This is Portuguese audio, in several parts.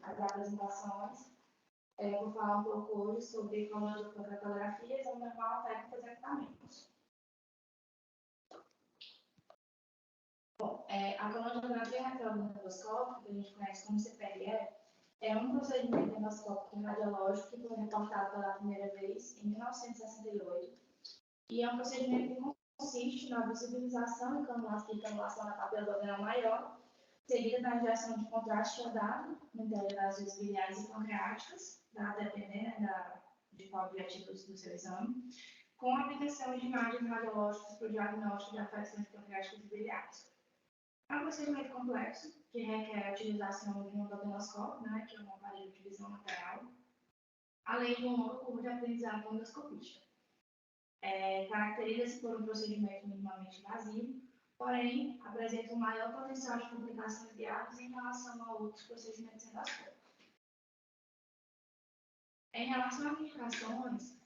as apresentações. Vou falar um pouco hoje sobre cromatografia, exame normal, técnicas e equipamentos. Bom, a cromatografia radiológica, que a gente conhece como CPRE, é um procedimento endoscópico radiológico que foi reportado pela primeira vez em 1968 e é um procedimento que consiste na visibilização e canulação da papila do organel maior, seguida da injeção de contraste iodado no interior das vias biliares e pancreáticas, dependendo de qual objetivo do seu exame, com a aplicação de imagens radiológicas para o diagnóstico de afecções pancreáticas e biliares. É um procedimento complexo que requer a utilização de um endoscópio, né, que é um aparelho de visão lateral, além de um longo curso de aprendizado do endoscopista. Caracteriza-se por um procedimento minimamente invasivo, porém apresenta um maior potencial de complicações graves em relação a outros procedimentos endoscópicos. Em relação às indicações,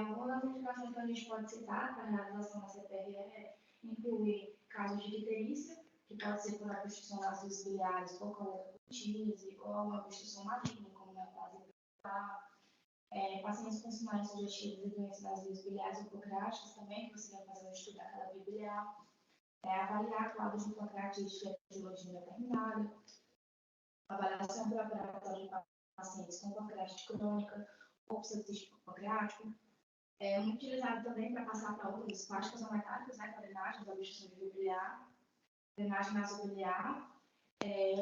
algumas das indicações que a gente pode citar para a realização da CPRE incluem casos de icterícia, que pode ser por obstrução das vias biliares por colite ou uma obstrução maligna, como neoplasia biliar, pacientes com sinais sugestivos e doenças das vias biliares ou pancreáticas também, que você vai fazer um estudo daquela via biliar, avaliar quadros de pancreatite de etiologia determinada, avaliação pré-operatória de pacientes com pancreatite crônica ou pseudocístico pancreático, muito utilizado também para passar para outras plásticas ou metálicas, né, para drenagem da obstrução de via biliar, drenagem nasobiliar,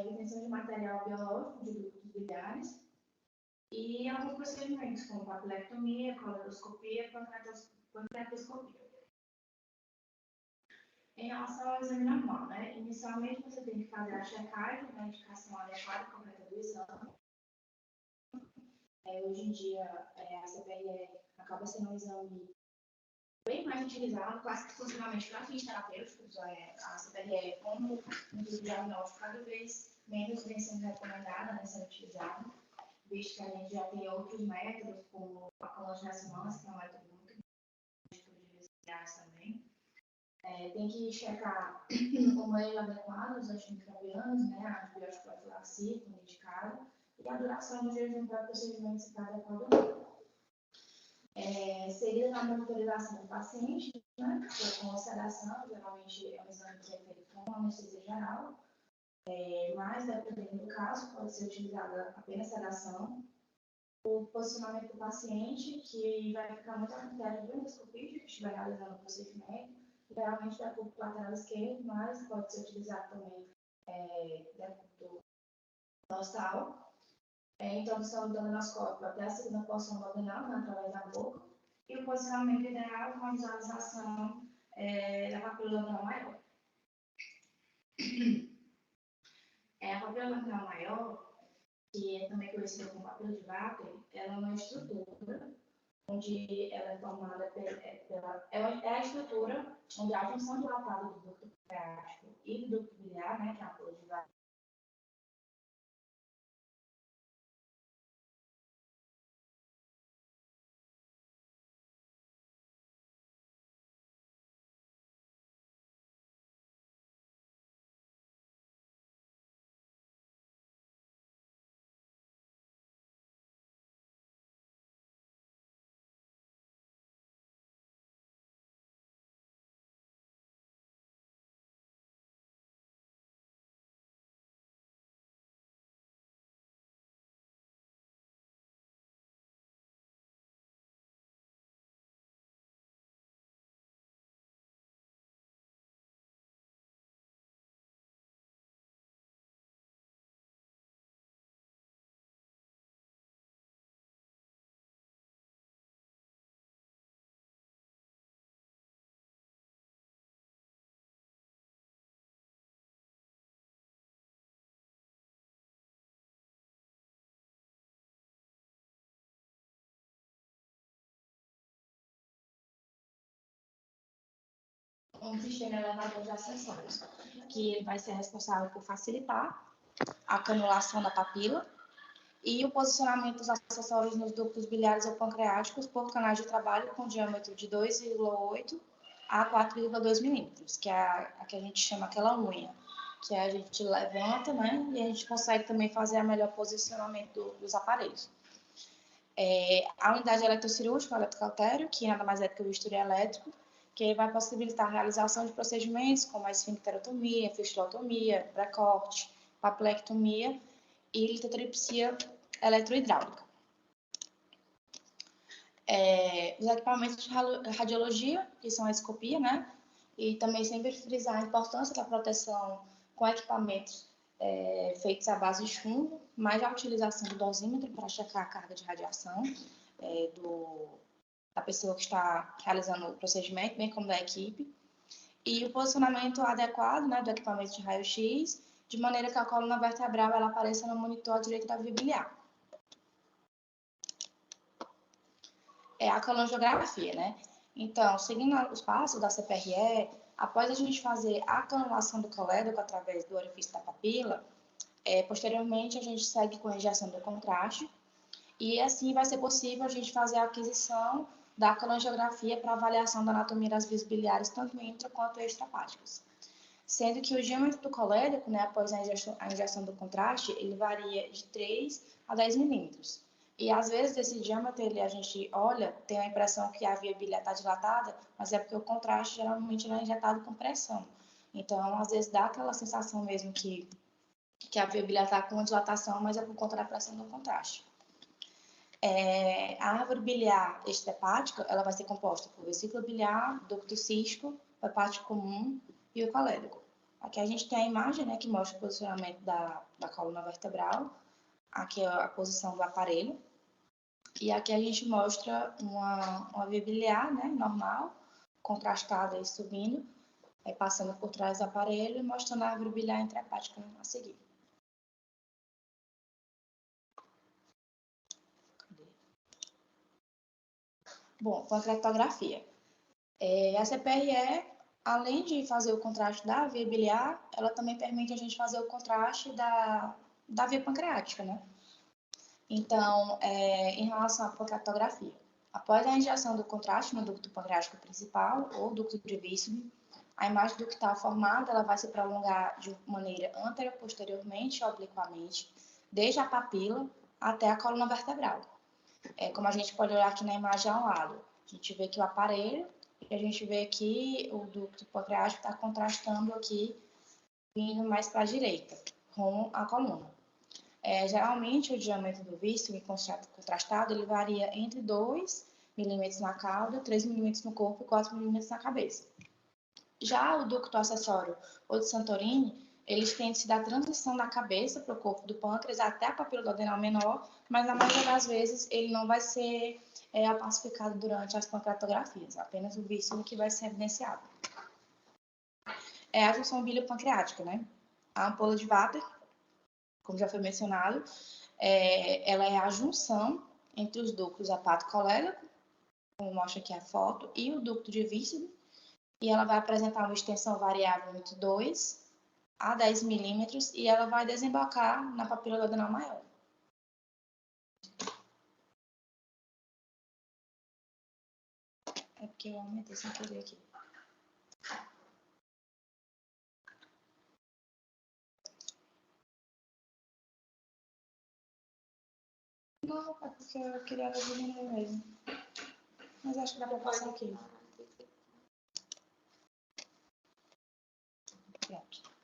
obtenção de material biológico de ductos biliares e alguns procedimentos como papilectomia, coledoscopia e pancreatoscopia. Em relação ao exame normal, né? Inicialmente você tem que fazer a checagem, a indicação adequada e correta do exame. Hoje em dia, a CPRE acaba sendo um exame bem mais utilizado, quase que exclusivamente para fins terapêuticos. A CPRE, como um diagnóstico, cada vez menos vem sendo recomendada, né, sendo utilizada, visto que a gente já tem outros métodos, como a colagem de ressonância, que é um método muito de vias também. Tem que checar o manejo adequado dos antimicrobianos, né, a antibiótico profilaxia, como indicado, e a duração do jejum para o procedimento se está adequado ou não. Seguida na monitorização do paciente, né, com sedação, geralmente é um exame que é feito com anestesia geral, mas dependendo do caso, pode ser utilizada apenas sedação. O posicionamento do paciente, que vai ficar muito a critério do endoscopista que estiver realizando o procedimento, geralmente da público lateral esquerdo, mas pode ser utilizado também da público dorsal. Introdução do endoscópio até a segunda porção do abdominal, né, através da boca, e o posicionamento ideal com a visualização da papila do abdominal maior. A papila do abdominal maior, que é também conhecida como papila de Vater, ela é uma estrutura onde ela é formada é a estrutura onde a junção dilatada do ducto pancreático e do ducto biliar, né, que é a papila de Vater, um sistema elevador de acessórios, que vai ser responsável por facilitar a canulação da papila e o posicionamento dos acessórios nos ductos biliares ou pancreáticos por canais de trabalho com diâmetro de 2,8 a 4,2 milímetros, que é a que a gente chama aquela unha, que a gente levanta, né? E a gente consegue também fazer o melhor posicionamento dos aparelhos. A unidade eletrocirúrgica, o eletrocautério, que nada mais é do que o bisturi elétrico, que vai possibilitar a realização de procedimentos como a esfincterotomia, fistulotomia, pré-corte, papilectomia e litotripsia eletrohidráulica. Os equipamentos de radiologia, que são a escopia, né? E também sempre frisar a importância da proteção com equipamentos feitos à base de chumbo, mais a utilização do dosímetro para checar a carga de radiação da pessoa que está realizando o procedimento, bem como da equipe, e o posicionamento adequado, né, do equipamento de raio-x, de maneira que a coluna vertebral ela apareça no monitor à direita da via biliar. A colongiografia, né? Então, seguindo os passos da CPRE, após a gente fazer a canulação do colédoco através do orifício da papila, posteriormente a gente segue com a injeção do contraste e assim vai ser possível a gente fazer a aquisição da colongiografia para avaliação da anatomia das vias biliares, tanto intra quanto extrahepáticas. Sendo que o diâmetro do colédoco, né, após a injeção do contraste, ele varia de 3 a 10 milímetros. E às vezes esse diâmetro, a gente olha, tem a impressão que a via biliar está dilatada, mas é porque o contraste geralmente é injetado com pressão. Então, às vezes dá aquela sensação mesmo que a via biliar está com dilatação, mas é por conta da pressão do contraste. A árvore biliar extrahepática, ela vai ser composta por vesícula biliar, ducto cístico, hepático comum e o colédoco. Aqui a gente tem a imagem, né, que mostra o posicionamento da coluna vertebral. Aqui é a posição do aparelho. E aqui a gente mostra uma via biliar, né, normal, contrastada e subindo, passando por trás do aparelho e mostrando a árvore biliar intrahepática a seguir. Bom, pancreatografia. A CPRE, além de fazer o contraste da via biliar, ela também permite a gente fazer o contraste da via pancreática, né? Então, em relação à pancreatografia, após a injeção do contraste no ducto pancreático principal ou ducto de Wissing, a imagem ductal formada ela vai se prolongar de maneira anterior-posteriormente ou obliquamente, desde a papila até a coluna vertebral. Como a gente pode olhar aqui na imagem ao lado, a gente vê que o aparelho e a gente vê que o ducto pancreático está contrastando aqui, vindo mais para a direita, com a coluna. Geralmente, o diâmetro do víscero contrastado ele varia entre 2 milímetros na cauda, 3 milímetros no corpo e 4 milímetros na cabeça. Já o ducto acessório ou de Santorini, ele tende-se da transição da cabeça para o corpo do pâncreas até a papila duodenal menor, mas na maioria das vezes ele não vai ser opacificado durante as pancreatografias, apenas o víscero que vai ser evidenciado. A junção biliopancreática, né? A ampola de Vater, como já foi mencionado, ela é a junção entre os ductos hepático-colédoco, como mostra aqui a foto, e o ducto de Wissing, e ela vai apresentar uma extensão variável entre 2 a 10 milímetros e ela vai desembocar na papila duodenal maior. É porque eu aumentei sem querer aqui. Não, é porque eu queria diminuir mesmo. Mas acho que dá para passar aqui. Pronto.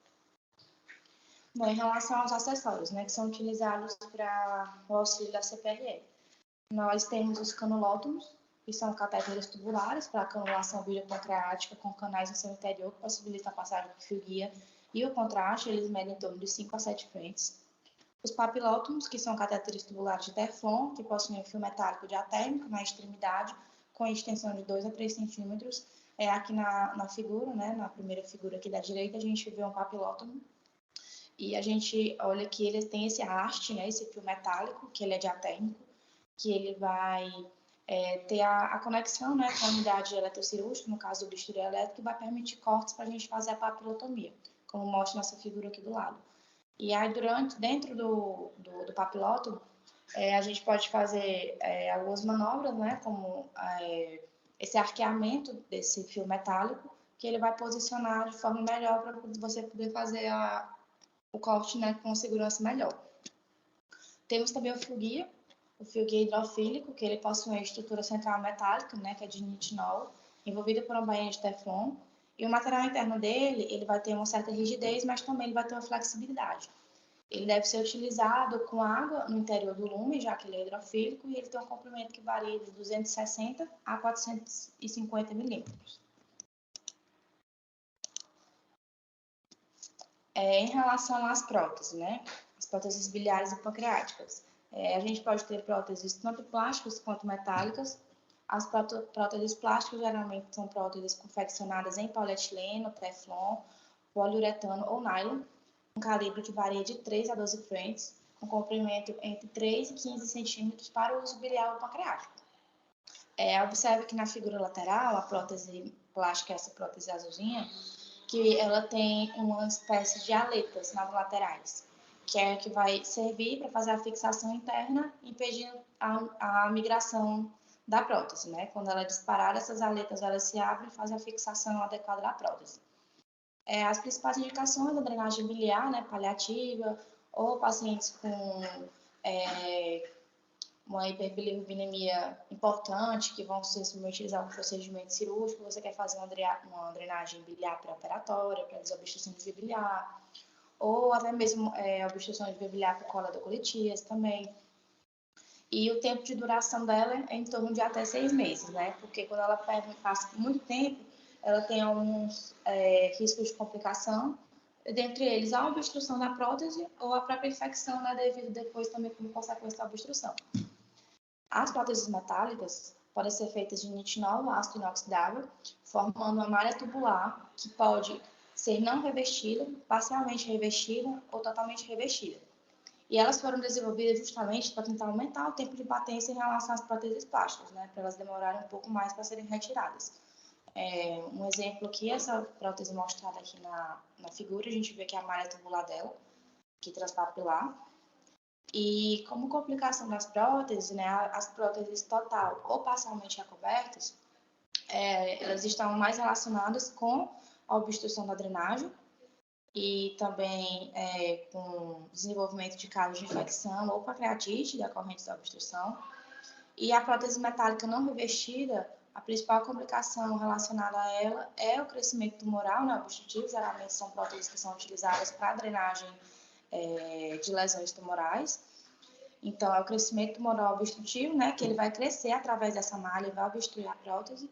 Bom, em relação aos acessórios, né, que são utilizados para o auxílio da CPRE, nós temos os canulótomos, que são catéteres tubulares para a canulação biliopancreática com canais no seu interior, que possibilita a passagem do fio guia e o contraste, eles medem em torno de 5 a 7 frentes. Os papilótomos, que são catéteres tubulares de Teflon, que possuem fio metálico diatérmico na extremidade, com extensão de 2 a 3 centímetros. Aqui na figura, né, na primeira figura aqui da direita, a gente vê um papilótomo. E a gente olha que ele tem esse haste, né, esse fio metálico, que ele é diatérmico, que ele vai ter a conexão, né, com a unidade eletrocirúrgica, no caso do bisturi elétrico, que vai permitir cortes para a gente fazer a papilotomia, como mostra nessa figura aqui do lado. E aí, dentro do papilótomo, a gente pode fazer algumas manobras, né, como esse arqueamento desse fio metálico, que ele vai posicionar de forma melhor para você poder fazer o corte, né, com segurança melhor. Temos também o fio guia hidrofílico, que ele possui uma estrutura central metálica, né, que é de nitinol, envolvida por uma bainha de teflon, e o material interno dele, ele vai ter uma certa rigidez, mas também ele vai ter uma flexibilidade. Ele deve ser utilizado com água no interior do lume, já que ele é hidrofílico, e ele tem um comprimento que varia de 260 a 450 milímetros. Em relação às próteses, né? As próteses biliares e pancreáticas. A gente pode ter próteses tanto plásticas quanto metálicas. As próteses plásticas geralmente são próteses confeccionadas em polietileno, teflon, poliuretano ou nylon, um calibre que varia de 3 a 12 frentes, com comprimento entre 3 e 15 centímetros para o uso biliar ou pancreático. Observe que na figura lateral, a prótese plástica, essa prótese azulzinha, que ela tem uma espécie de aletas nas laterais, que é que vai servir para fazer a fixação interna, impedindo a migração da prótese, né? Quando ela é disparada, essas aletas elas se abrem e fazem a fixação adequada da prótese. As principais indicações da drenagem biliar, né, paliativa, ou pacientes com uma hiperbilirrubinemia importante, que vão ser submetidos a um procedimento cirúrgico, você quer fazer uma drenagem biliar pré-operatória, para desobstrução de via biliar, ou até mesmo obstrução de via biliar por coledocolitíase também. E o tempo de duração dela é em torno de até 6 meses, né? Porque quando ela passa muito tempo, ela tem alguns riscos de complicação, dentre eles a obstrução da prótese ou a própria infecção, né, devido depois também como consequência da obstrução. As próteses metálicas podem ser feitas de nitinol, ácido inoxidável, formando uma malha tubular que pode ser não revestida, parcialmente revestida ou totalmente revestida. E elas foram desenvolvidas justamente para tentar aumentar o tempo de batência em relação às próteses plásticas, né, para elas demorarem um pouco mais para serem retiradas. Um exemplo aqui, essa prótese mostrada aqui na figura, a gente vê que é a malha tubular dela, que transpapilar. E como complicação das próteses, né, as próteses total ou parcialmente recobertas, elas estão mais relacionadas com a obstrução da drenagem e também com desenvolvimento de casos de infecção ou pancreatite decorrentes da obstrução. E a prótese metálica não revestida, a principal complicação relacionada a ela é o crescimento tumoral, né, obstrutivo. Geralmente são próteses que são utilizadas para a drenagem de lesões tumorais. Então, é o crescimento tumoral obstrutivo, né, que ele vai crescer através dessa malha e vai obstruir a prótese.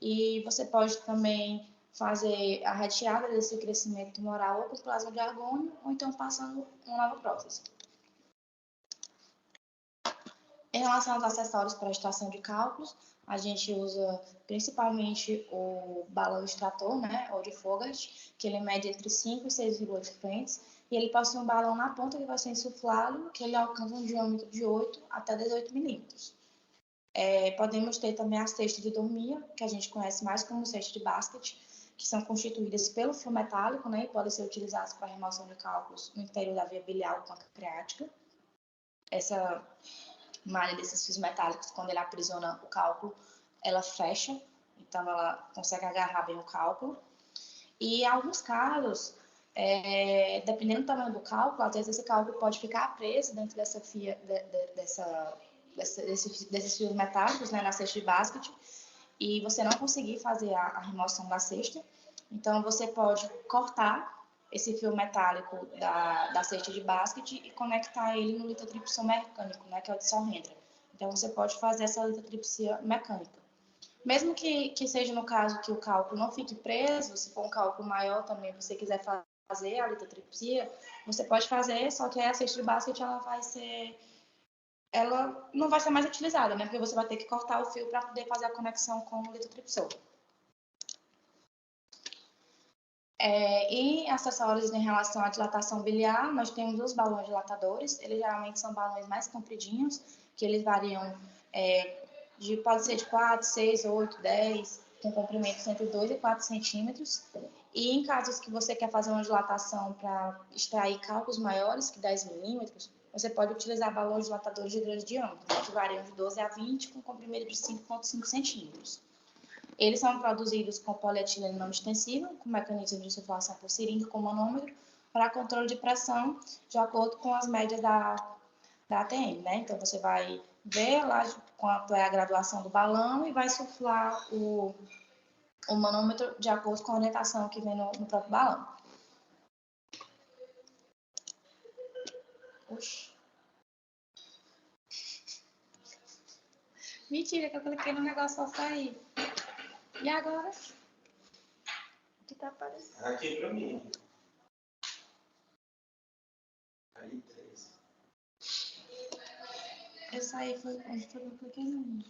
E você pode também fazer a retirada desse crescimento tumoral ou com plasma de argônio, ou então passando uma nova prótese. Em relação aos acessórios para a extração de cálculos, a gente usa principalmente o balão extrator, né, ou de Fogart, que ele mede entre 5 e 6,8 frentes, e ele possui um balão na ponta que vai ser insuflado, que ele alcança um diâmetro de 8 até 18 milímetros. Podemos ter também a cesta de dormir, que a gente conhece mais como cesta de basquete, que são constituídas pelo fio metálico, né, e podem ser utilizadas para remoção de cálculos no interior da via biliar ou pancreática. Essa malha desses fios metálicos, quando ele aprisiona o cálculo, ela fecha, então ela consegue agarrar bem o cálculo. E em alguns casos, dependendo do tamanho do cálculo, às vezes esse cálculo pode ficar preso dentro dessa desses fios metálicos, né, na cesta de basquete, e você não conseguir fazer a remoção da cesta. Então, você pode cortar esse fio metálico da cesta de basquete e conectar ele no litotripsão mecânico, né, que é o de Solhendra. Então, você pode fazer essa litotripsia mecânica. Mesmo que seja no caso que o cálculo não fique preso, se for um cálculo maior também, você quiser fazer a litotripsia, você pode fazer, só que a cesta de basquete ela não vai ser mais utilizada, né, porque você vai ter que cortar o fio para poder fazer a conexão com o litotripsor. E acessórios em relação à dilatação biliar, nós temos os balões dilatadores. Eles geralmente são balões mais compridinhos, que eles variam, pode ser de 4, 6, 8, 10, com comprimentos entre 2 e 4 centímetros. E em casos que você quer fazer uma dilatação para extrair cálculos maiores que 10 milímetros, você pode utilizar balões dilatadores de grande diâmetro, que variam de 12 a 20, com comprimento de 5,5 centímetros. Eles são produzidos com polietileno não extensível, com mecanismo de circulação por seringa com manômetro, para controle de pressão, de acordo com as médias da ATM, né? Então, você vai ver lá quanto é a graduação do balão e vai suflar o manômetro de acordo com a orientação que vem no próprio balão. Oxi. Mentira, que eu cliquei no negócio pra sair. E agora? O que tá aparecendo? Aqui pra mim. Aí, 3. Eu saí, foi onde foi que eu cliquei no.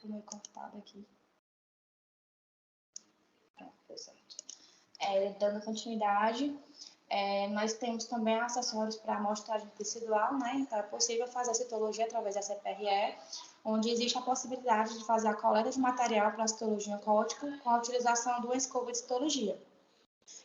Ficou meio cortado aqui. Pronto, deu certo. Dando continuidade, nós temos também acessórios para amostragem tecidual, né? Então, é possível fazer a citologia através da CPRE, onde existe a possibilidade de fazer a coleta de material para a citologia oncótica com a utilização de uma escova de citologia.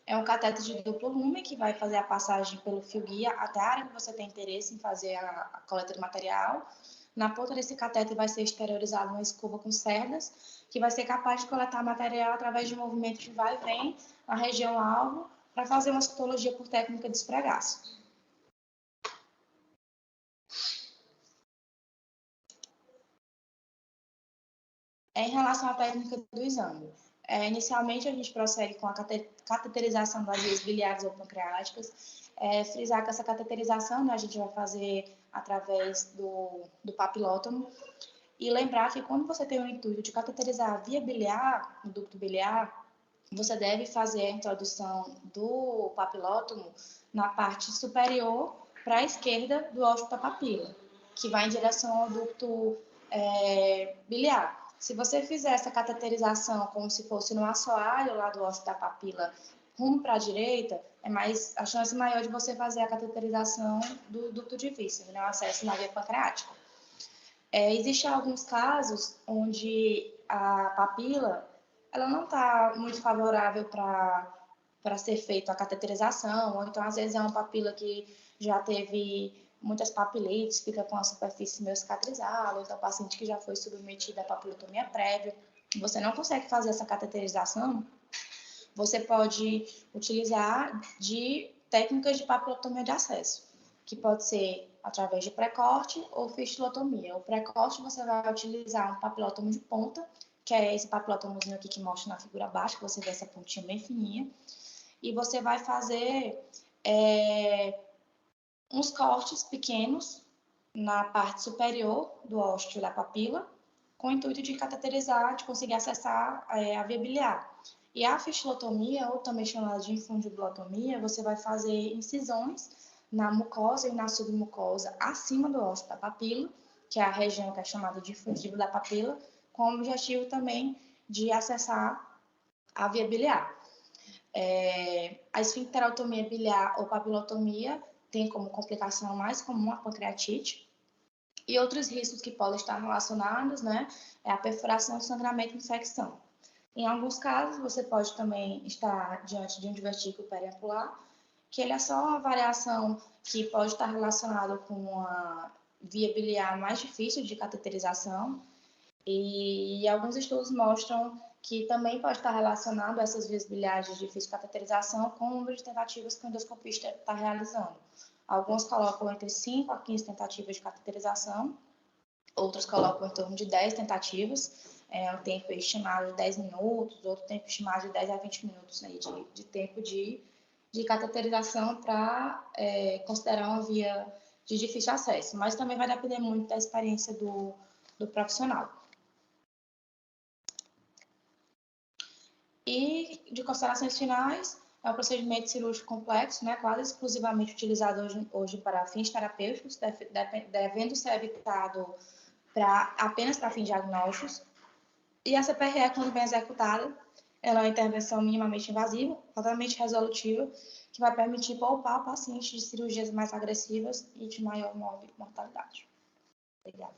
É um cateter de duplo lume que vai fazer a passagem pelo fio guia até a área que você tem interesse em fazer a coleta de material. Na ponta desse cateter vai ser exteriorizada uma escova com cerdas, que vai ser capaz de coletar material através de movimento de vai e vem na região alvo, para fazer uma citologia por técnica de esfregaço. Em relação à técnica do exame, inicialmente a gente prossegue com a cateterização das vias biliares ou pancreáticas. Frisar que essa cateterização, né, a gente vai fazer através do papilótomo. E lembrar que quando você tem o intuito de cateterizar a via biliar, o ducto biliar, você deve fazer a introdução do papilótomo na parte superior para a esquerda do ósseo da papila, que vai em direção ao ducto biliar. Se você fizer essa cateterização como se fosse no assoalho lá do ósseo da papila rumo para a direita, a chance maior de você fazer a cateterização do ducto de Visser, né, o acesso na via pancreática. Existem alguns casos onde a papila ela não está muito favorável para ser feita a cateterização, ou então às vezes é uma papila que já teve muitas papilites, fica com a superfície meio cicatrizada, ou então paciente que já foi submetido à papilotomia prévia, você não consegue fazer essa cateterização, você pode utilizar de técnicas de papilotomia de acesso, que pode ser através de pré-corte ou fistulotomia. O pré-corte você vai utilizar um papilotomo de ponta, que é esse papilótomozinho aqui que mostra na figura abaixo, que você vê essa pontinha bem fininha, e você vai fazer uns cortes pequenos na parte superior do ósseo da papila, com o intuito de cateterizar, de conseguir acessar a via biliar. E a fistulotomia, ou também chamada de infundibulotomia, você vai fazer incisões na mucosa e na submucosa acima do ósseo da papila, que é a região que é chamada de fundíbulo da papila, com o objetivo também de acessar a via biliar. A esfincterotomia biliar ou papilotomia tem como complicação mais comum a pancreatite. E outros riscos que podem estar relacionados, né, é a perfuração, sangramento e infecção. Em alguns casos, você pode também estar diante de um divertículo periampular, que ele é só uma variação que pode estar relacionada com uma via biliar mais difícil de cateterização, e alguns estudos mostram que também pode estar relacionado a essas vias biliares de difícil cateterização com o número de tentativas que o endoscopista está realizando. Alguns colocam entre 5 a 15 tentativas de cateterização, outros colocam em torno de 10 tentativas, um tempo estimado de 10 minutos, outro tempo estimado de 10 a 20 minutos aí, de tempo de cateterização para considerar uma via de difícil acesso, mas também vai depender muito da experiência do profissional. E de considerações finais, é um procedimento cirúrgico complexo, né, quase exclusivamente utilizado hoje para fins terapêuticos, devendo ser evitado apenas para fins diagnósticos. E a CPRE, quando bem executada, ela é uma intervenção minimamente invasiva, altamente resolutiva, que vai permitir poupar o paciente de cirurgias mais agressivas e de maior mortalidade. Obrigada.